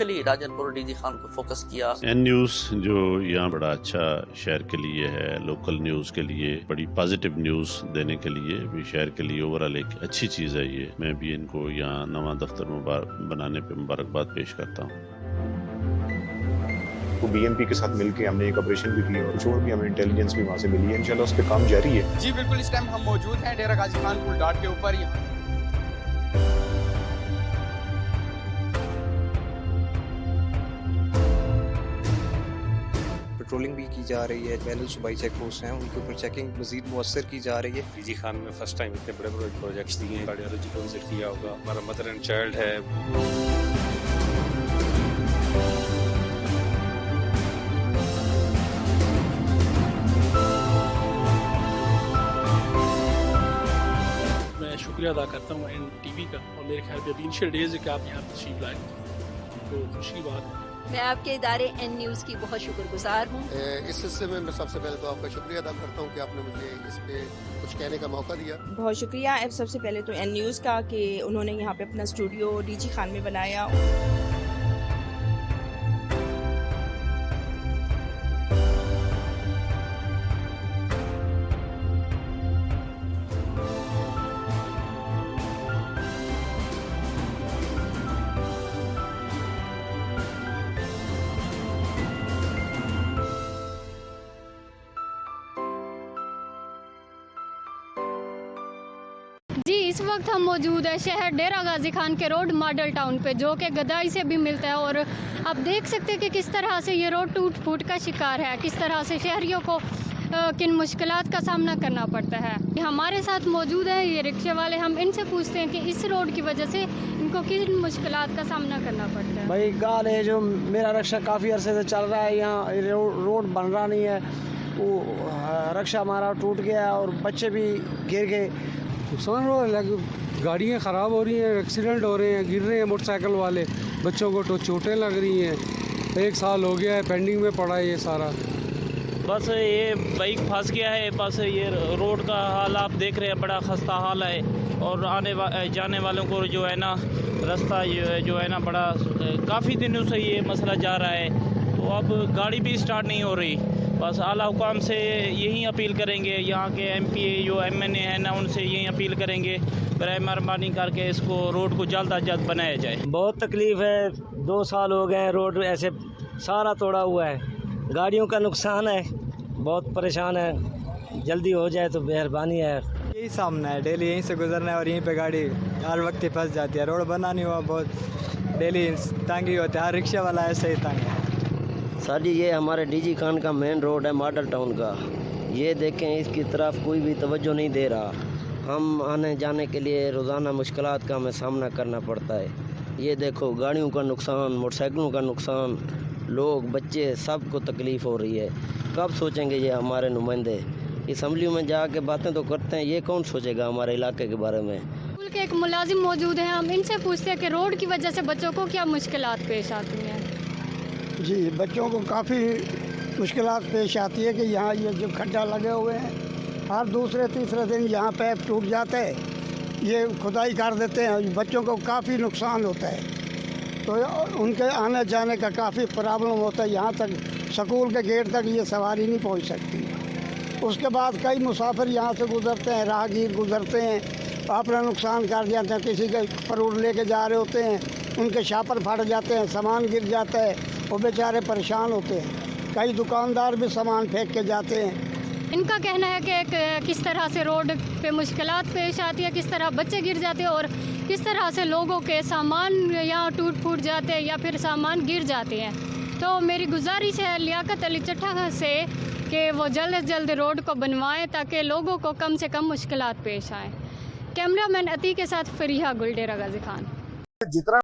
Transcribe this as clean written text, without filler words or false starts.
चलिए राजनपुर डीजी खान को फोकस किया। एन न्यूज़ जो यहाँ बड़ा अच्छा शहर के लिए है, लोकल न्यूज़ के लिए बड़ी पॉजिटिव न्यूज़ देने के लिए भी शहर के लिए ओवरऑल एक अच्छी चीज़ है ये। मैं भी इनको यहाँ नवा दफ्तर बनाने पे मुबारकबाद पेश करता हूँ। तो बीएमपी के साथ मिलकर हमने एक ऑपरेशन भी की और कुछ और भी हमें इंटेलिजेंस भी वहाँ से मिली है। इंशाल्लाह उस पर काम जारी है। जी बिल्कुल, इस टाइम हम मौजूद हैं डेरा गाजी खान पुल डाट के ऊपर। पेट्रोलिंग भी की जा रही है, बैनुल सूबाई चेक पोस्ट हैं उनके ऊपर चेकिंग मजीद मुअस्सर की जा रही है। डीजी खान में फर्स्ट टाइम इतने बड़े बड़े प्रोजेक्ट्स दिए हैं। कार्डियोलॉजी को विजिट किया होगा, हमारा मदर एंड चाइल्ड है। मैं शुक्रिया अदा करता हूँ NTV का, और मेरे ख्याल में इनिशियल डेज है कि आप यहाँ तशरीफ लाए, तो खुशी की बात है। मैं आपके इदारे N न्यूज़ की बहुत शुक्रगुजार हूँ। इस हिस्से में मैं सबसे पहले तो आपका शुक्रिया अदा करता हूँ कि आपने मुझे इस पे कुछ कहने का मौका दिया। बहुत शुक्रिया सबसे पहले तो N न्यूज़ का कि उन्होंने यहाँ पे अपना स्टूडियो डीजी खान में बनाया। जी, इस वक्त हम मौजूद है शहर डेरा गाजी खान के रोड मॉडल टाउन पे, जो कि गदाई से भी मिलता है। और आप देख सकते हैं कि किस तरह से ये रोड टूट फूट का शिकार है, किस तरह से शहरियों को किन मुश्किलात का सामना करना पड़ता है। हमारे साथ मौजूद है ये रिक्शे वाले, हम इनसे पूछते हैं कि इस रोड की वजह से इनको किन मुश्किलात का सामना करना पड़ता है। भाई गाल है, जो मेरा रिक्शा काफ़ी अरसे से चल रहा है, यहाँ रोड बन रहा नहीं है, वो रिक्शा हमारा टूट गया है और बच्चे भी गिर गए। नुकसान हो रहा है, गाड़ियाँ ख़राब हो रही हैं, एक्सीडेंट हो रहे हैं, गिर रहे हैं मोटरसाइकिल वाले, बच्चों को तो चोटें लग रही हैं। 1 साल हो गया है, पेंडिंग में पड़ा है ये सारा। बस ये बाइक फंस गया है। बस ये रोड का हाल आप देख रहे हैं, बड़ा खस्ता हाल है। और जाने वालों को जो है ना रास्ता जो है ना बड़ा काफ़ी दिनों से ये मसला जा रहा है, तो अब गाड़ी भी स्टार्ट नहीं हो रही। बस आला हुकाम से यही अपील करेंगे, यहाँ के MP जो MNA है ना, उनसे यही अपील करेंगे बराए मेहरबानी करके इसको रोड को जल्द अज जल्द बनाया जाए। बहुत तकलीफ़ है, 2 साल हो गए हैं, रोड ऐसे सारा तोड़ा हुआ है, गाड़ियों का नुकसान है, बहुत परेशान है, जल्दी हो जाए तो मेहरबानी है। यही सामना है, डेली यहीं से गुजरना है और यहीं पे गाड़ी हर वक्त ही फंस जाती है। रोड बना नहीं हुआ, बहुत डेली तंगी होती है, हर रिक्शा वाला ऐसे ही तंग है। साजी ये हमारे डीजी खान का मेन रोड है मॉडल टाउन का, ये देखें इसकी तरफ कोई भी तवज्जो नहीं दे रहा। हम आने जाने के लिए रोज़ाना मुश्किलात का हमें सामना करना पड़ता है। ये देखो गाड़ियों का नुकसान, मोटरसाइकिलों का नुकसान, लोग बच्चे सबको तकलीफ़ हो रही है। कब सोचेंगे ये हमारे नुमाइंदे? असम्बली में जाके बातें तो करते हैं, ये कौन सोचेगा हमारे इलाके के बारे में? स्कूल के एक मुलाजिम मौजूद हैं, हम इनसे पूछते हैं कि रोड की वजह से बच्चों को क्या मुश्किलात पेश आती हैं। जी, बच्चों को काफ़ी मुश्किलात पेश आती है कि यहाँ ये जो खड्डा लगे हुए हैं, हर दूसरे तीसरे दिन यहाँ पैप टूट जाते हैं, ये खुदाई कर देते हैं, बच्चों को काफ़ी नुकसान होता है। तो उनके आने जाने का काफ़ी प्रॉब्लम होता है। यहाँ तक स्कूल के गेट तक ये सवारी नहीं पहुँच सकती। उसके बाद कई मुसाफिर यहाँ से गुज़रते हैं, राहगीर गुज़रते हैं, अपना नुकसान कर जाते हैं। किसी के फ्रूट लेके जा रहे होते हैं, उनके शापर फट जाते हैं, सामान गिर जाता है, वो बेचारे परेशान होते हैं। कई दुकानदार भी सामान फेंक के जाते हैं। इनका कहना है कि किस तरह से रोड पे मुश्किलात पेश आती है, किस तरह बच्चे गिर जाते हैं और किस तरह से लोगों के सामान यहाँ टूट फूट जाते हैं या फिर सामान गिर जाते हैं। तो मेरी गुजारिश है लियाकत अली चट्टा से कि वो जल्द से जल्द रोड को बनवाएं ताकि लोगों को कम से कम मुश्किलात पेश आएँ। कैमरामैन अती के साथ फरीहा गुल, डेरा गाजी खान। जितना